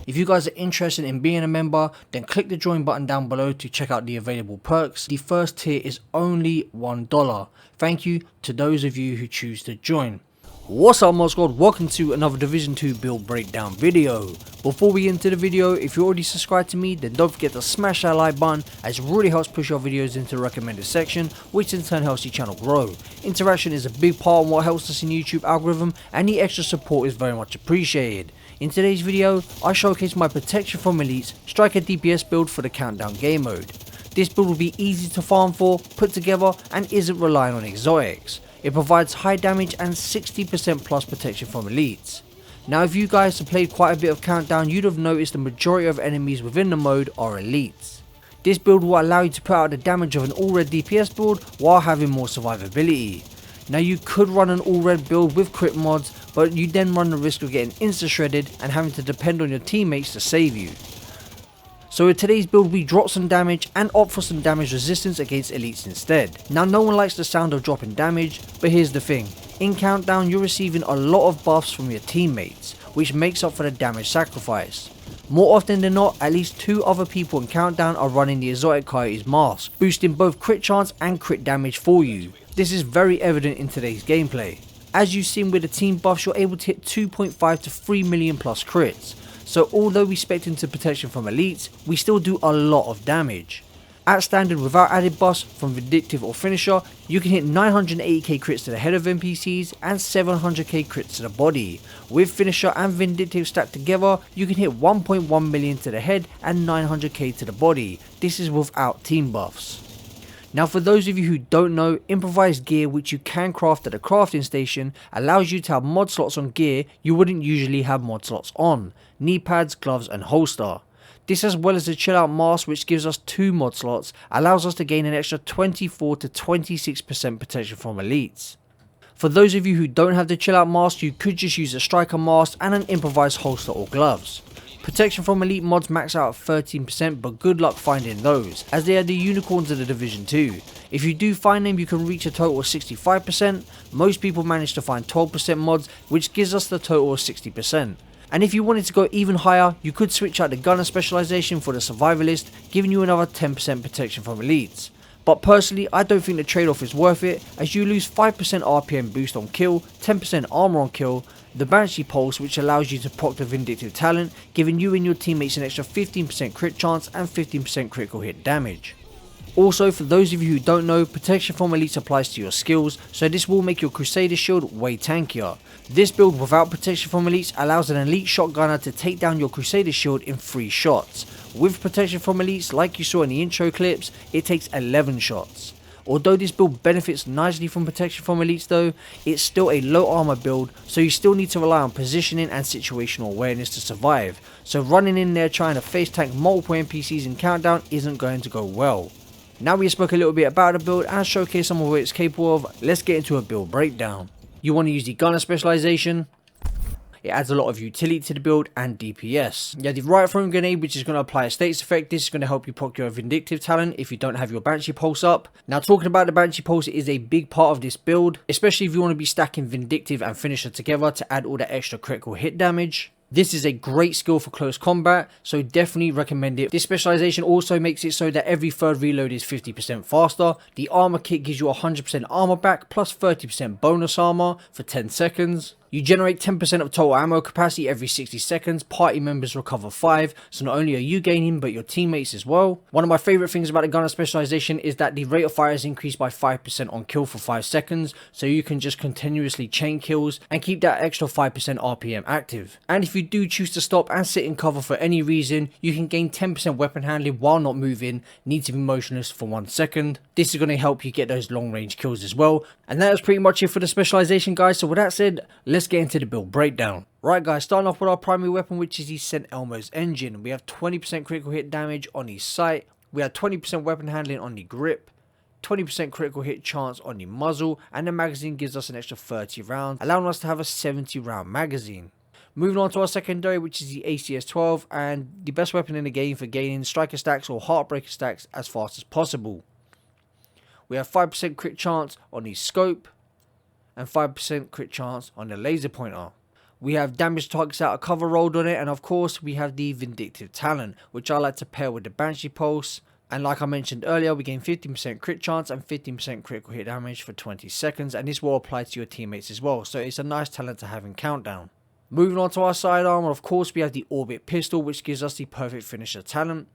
If you guys are interested in being a member, then click the join button down below to check out the available perks. The first tier is only $1. Thank you to those of you who choose to join. What's up mod squad, welcome to another Division 2 build breakdown video. Before we get into the video, if you're already subscribed to me, then don't forget to smash that like button, as it really helps push your videos into the recommended section, which in turn helps the channel grow. Interaction is a big part of what helps us in the YouTube algorithm, and the extra support is very much appreciated. In today's video, I showcase my protection from elites striker DPS build for the countdown game mode. This build will be easy to farm for, put together, and isn't relying on exotics. It provides high damage and 60% plus protection from elites. Now if you guys have played quite a bit of Countdown, you'd have noticed the majority of enemies within the mode are elites. This build will allow you to put out the damage of an all red DPS build while having more survivability. Now you could run an all red build with crit mods, but you then run the risk of getting insta shredded and having to depend on your teammates to save you. So with today's build, we drop some damage and opt for some damage resistance against elites instead. Now no one likes the sound of dropping damage, but here's the thing. In Countdown, you're receiving a lot of buffs from your teammates, which makes up for the damage sacrifice. More often than not, at least 2 other people in Countdown are running the exotic Coyote's mask, boosting both crit chance and crit damage for you. This is very evident in today's gameplay. As you've seen with the team buffs, you're able to hit 2.5 to 3 million plus crits. So although we spec into protection from elites, we still do a lot of damage. At standard, without added buffs from Vindictive or Finisher, you can hit 980k crits to the head of NPCs and 700k crits to the body. With Finisher and Vindictive stacked together, you can hit 1.1 million to the head and 900k to the body. This is without team buffs. Now for those of you who don't know, improvised gear, which you can craft at a crafting station, allows you to have mod slots on gear you wouldn't usually have mod slots on. Knee pads, gloves and holster. This, as well as the chill out mask, which gives us 2 mod slots, allows us to gain an extra 24 to 26% protection from elites. For those of you who don't have the chill out mask, you could just use a striker mask and an improvised holster or gloves. Protection from elite mods max out at 13%, but good luck finding those, as they are the unicorns of the Division 2. If you do find them, you can reach a total of 65%, most people manage to find 12% mods, which gives us the total of 60%. And if you wanted to go even higher, you could switch out the gunner specialization for the survivalist, giving you another 10% protection from elites. But personally, I don't think the trade-off is worth it, as you lose 5% RPM boost on kill, 10% armor on kill, the Banshee Pulse, which allows you to proc the Vindictive talent, giving you and your teammates an extra 15% crit chance and 15% critical hit damage. Also, for those of you who don't know, protection from elites applies to your skills, so this will make your Crusader shield way tankier. This build without protection from elites allows an elite shotgunner to take down your Crusader shield in 3 shots. With protection from elites, like you saw in the intro clips, it takes 11 shots. Although this build benefits nicely from protection from elites though, it's still a low armor build, so you still need to rely on positioning and situational awareness to survive. So running in there trying to face tank multiple NPCs in Countdown isn't going to go well. Now we spoke a little bit about the build and showcase some of what it's capable of, let's get into a build breakdown. You want to use the gunner specialization. It adds a lot of utility to the build and DPS. You have the right throwing grenade, which is going to apply a status effect. This is going to help you proc your Vindictive talent if you don't have your Banshee Pulse up. Now talking about the Banshee Pulse, it is a big part of this build, especially if you want to be stacking Vindictive and Finisher together to add all that extra critical hit damage. This is a great skill for close combat, so definitely recommend it. This specialization also makes it so that every third reload is 50% faster. The armor kit gives you 100% armor back plus 30% bonus armor for 10 seconds. You generate 10% of total ammo capacity every 60 seconds, party members recover 5, so not only are you gaining but your teammates as well. One of my favourite things about the gunner specialization is that the rate of fire is increased by 5% on kill for 5 seconds, so you can just continuously chain kills and keep that extra 5% RPM active. And if you do choose to stop and sit in cover for any reason, you can gain 10% weapon handling while not moving, need to be motionless for 1 second. This is going to help you get those long range kills as well. And that is pretty much it for the specialization guys, so with that said, let's get into the build breakdown. Right guys, starting off with our primary weapon, which is the St. Elmo's engine. We have 20% critical hit damage on the sight, we have 20% weapon handling on the grip, 20% critical hit chance on the muzzle, and the magazine gives us an extra 30 rounds, allowing us to have a 70 round magazine. Moving on to our secondary, which is the ACS-12, and the best weapon in the game for gaining striker stacks or heartbreaker stacks as fast as possible. We have 5% crit chance on the scope, and 5% crit chance on the laser pointer. We have damage targets out of cover rolled on it, and of course we have the vindictive talent, which I like to pair with the Banshee pulse. And like I mentioned earlier, we gain 15% crit chance and 15% critical hit damage for 20 seconds, and this will apply to your teammates as well, so it's a nice talent to have in Countdown. Moving on to our sidearm, of course we have the Orbit Pistol, which gives us the perfect finisher talent.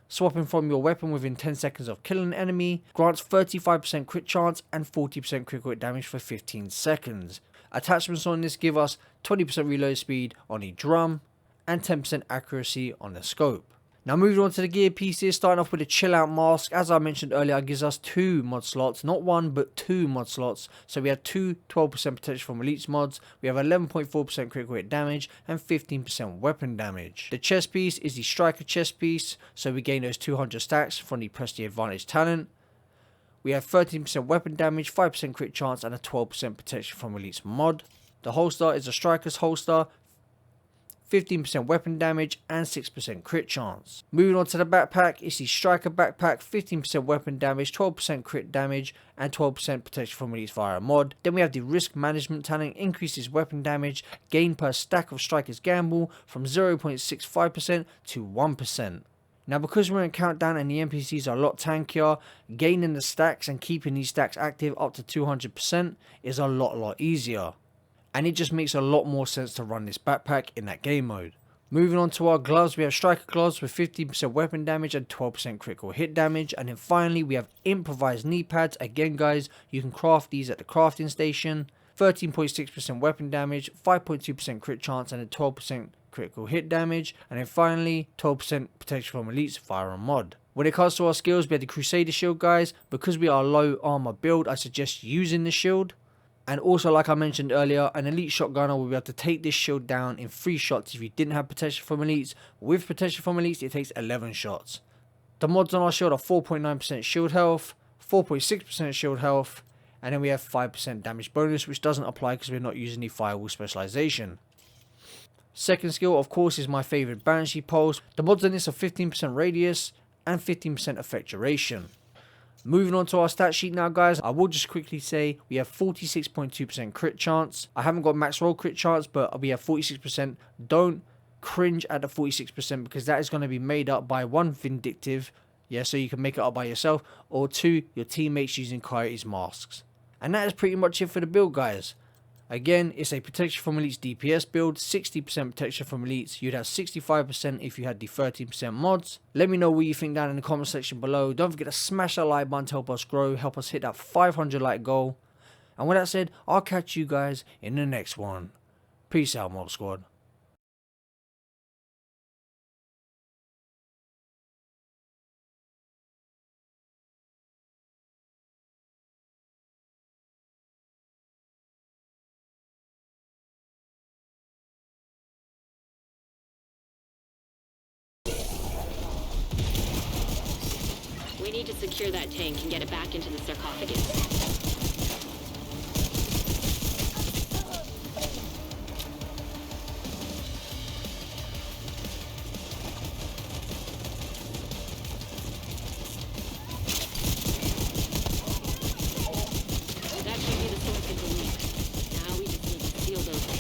Swapping from your weapon within 10 seconds of killing an enemy, grants 35% crit chance and 40% critical hit damage for 15 seconds. Attachments on this give us 20% reload speed on the drum and 10% accuracy on the scope. Now moving on to the gear pieces, starting off with the Chill Out Mask. As I mentioned earlier, it gives us 2 mod slots, not 1 but 2 mod slots. So we have 2 12% protection from elites mods, we have 11.4% critical hit damage and 15% weapon damage. The chest piece is the Striker chest piece, so we gain those 200 stacks from the Press the Advantage talent. We have 13% weapon damage, 5% crit chance and a 12% protection from elites mod. The holster is a Striker's holster, 15% weapon damage and 6% crit chance. Moving on to the backpack, it's the Striker backpack, 15% weapon damage, 12% crit damage and 12% protection from elites via a mod. Then we have the Risk Management talent, increases weapon damage gained per stack of Striker's Gamble from 0.65% to 1%. Now because we're in Countdown and the NPCs are a lot tankier, gaining the stacks and keeping these stacks active up to 200% is a lot easier. And it just makes a lot more sense to run this backpack in that game mode. Moving on to our gloves, we have Striker gloves with 15% weapon damage and 12% critical hit damage. And then finally we have improvised knee pads. Again guys, you can craft these at the crafting station. 13.6% weapon damage, 5.2% crit chance and a 12% critical hit damage. And then finally 12% protection from elites via a mod. When it comes to our skills, we have the Crusader shield guys. Because we are low armor build, I suggest using the shield. And also, like I mentioned earlier, an elite shotgunner will be able to take this shield down in 3 shots if you didn't have protection from elites. With protection from elites, it takes 11 shots. The mods on our shield are 4.9% shield health, 4.6% shield health, and then we have 5% damage bonus, which doesn't apply because we're not using the firewall specialization. Second skill, of course, is my favorite Banshee pulse. The mods on this are 15% radius and 15% effect duration. Moving on to our stat sheet now guys, I will just quickly say we have 46.2% crit chance. I haven't got max roll crit chance, but we have 46%. Don't cringe at the 46% because that is going to be made up by 1 vindictive, yeah, so you can make it up by yourself, or 2 your teammates using Coyote's masks. And that is pretty much it for the build guys. Again, it's a protection from elites DPS build, 60% protection from elites. You'd have 65% if you had the 13% mods. Let me know what you think down in the comment section below. Don't forget to smash that like button to help us grow, help us hit that 500 like goal. And with that said, I'll catch you guys in the next one. Peace out, Mob Squad. We need to secure that tank and get it back into the sarcophagus. That should be the source of the leak. Now we just need to seal those tanks.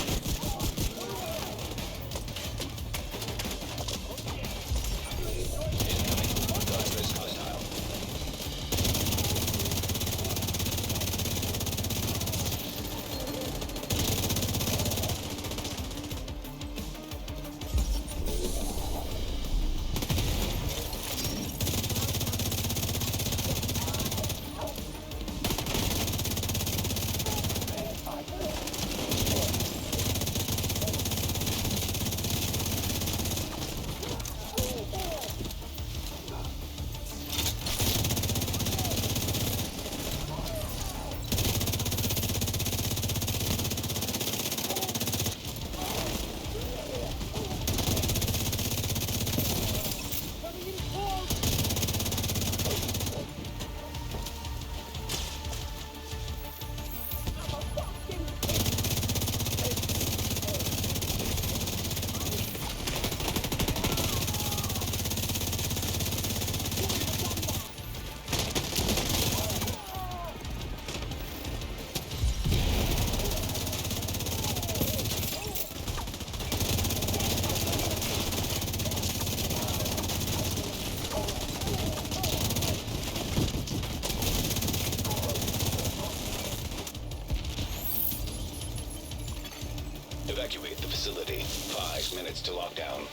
Evacuate the facility. 5 minutes to lockdown.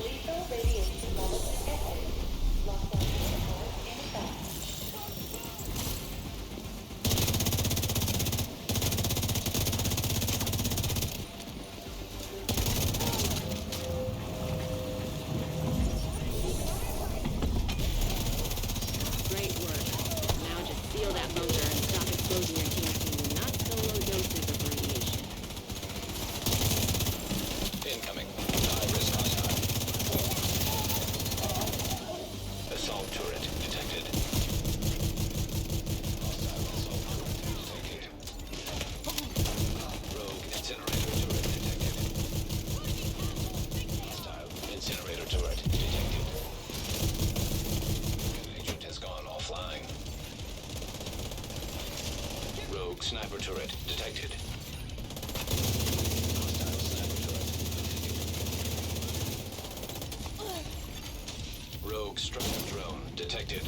Lethal radiation level detected. Lockdown protocol in effect. Great work. Now just seal that bunker and stop exposing your team to not solo doses of radiation. Incoming. High-risk hostile. Assault turret detected. Hostile assault turret detected. Rogue incinerator turret detected. Hostile incinerator turret detected. Agent has gone offline. Rogue sniper turret detected. Hostile sniper turret detected. Rogue striker drone detected.